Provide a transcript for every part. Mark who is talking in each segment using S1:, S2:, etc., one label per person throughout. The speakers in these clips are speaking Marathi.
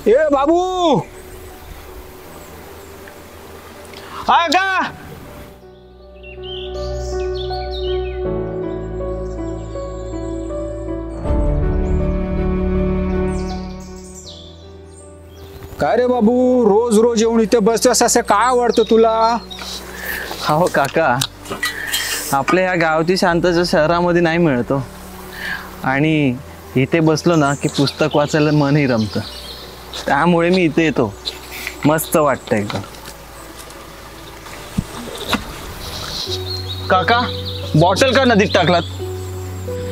S1: ए बाबू, हा का? काय रे बाबू, रोज रोज येऊन इथे बसतोस, असं काय आवडतं तुला?
S2: हो काका, आपल्या ह्या गावाची शांतता शहरामध्ये नाही मिळतो आणि इथे बसलो ना की पुस्तक वाचायला मनही रमतं, त्यामुळे मी इथे येतो. मस्त वाटतं एकदम. काका, बॉटल का नदीत टाकलात?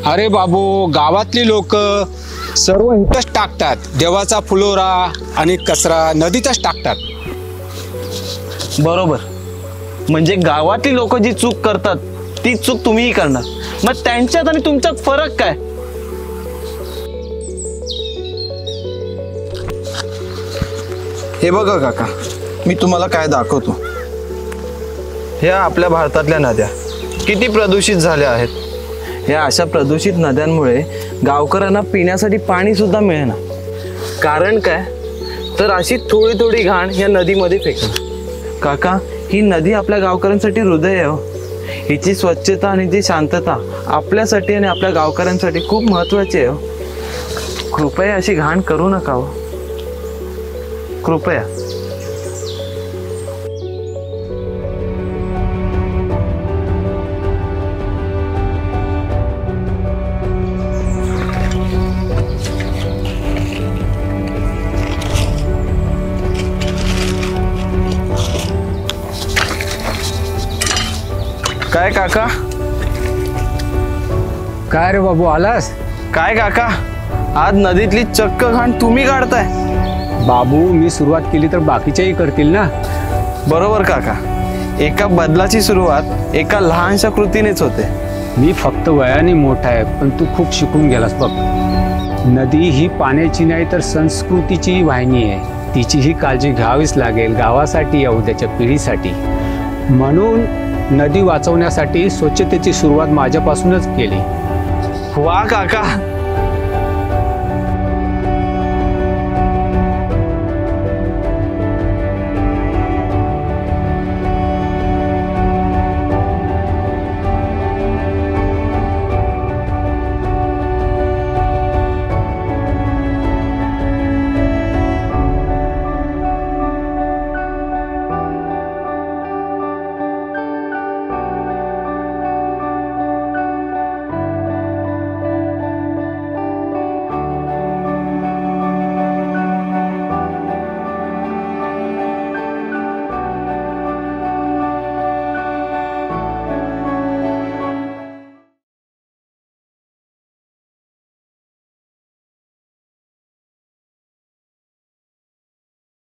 S1: अरे बाबू, गावातली लोक सर्व इथंच टाकतात. देवाचा फुलोरा आणि कचरा नदीतच टाकतात.
S2: बरोबर, म्हणजे गावातली लोक जी चूक करतात ती चूक तुम्हीही करणार. मग त्यांच्यात आणि तुमच्यात फरक काय? हे बघा काका, मी तुम्हाला काय दाखवतो. ह्या आपल्या भारतातल्या नद्या किती प्रदूषित झाल्या आहेत. ह्या अशा प्रदूषित नद्यांमुळे गावकऱ्यांना पिण्यासाठी पाणी सुद्धा मिळेना. कारण काय, तर अशी थोडी थोडी घाण या नदीमध्ये फेकणं. काका, ही नदी आपल्या गावकऱ्यांसाठी हृदय आहे हो. हिची स्वच्छता आणि जी शांतता आपल्यासाठी आणि आपल्या गावकऱ्यांसाठी खूप महत्त्वाची आहे हो. कृपया अशी घाण करू नका हो, कृपया. काय काका?
S1: काय रे बाबू, आलास?
S2: काय काका, आज नदीतली चक्क घाण तुम्ही काढताय?
S1: बाबू, मी सुरुवात केली तर बाकीच्याही करतील ना.
S2: बरोबर काका, एका बदलाची सुरुवात एका लहानशा कृतीनेच होते.
S1: मी फक्त वयाने मोठा आहे, पण तू खूप शिकून गेलास बघ. नदी ही पाण्याची नाही तर संस्कृतीची वाहिनी आहे. तिचीही काळजी घ्यावीच लागेल, गावासाठी, उद्याच्या पिढीसाठी. म्हणून नदी वाचवण्यासाठी स्वच्छतेची सुरुवात माझ्यापासूनच केली.
S2: वा काका,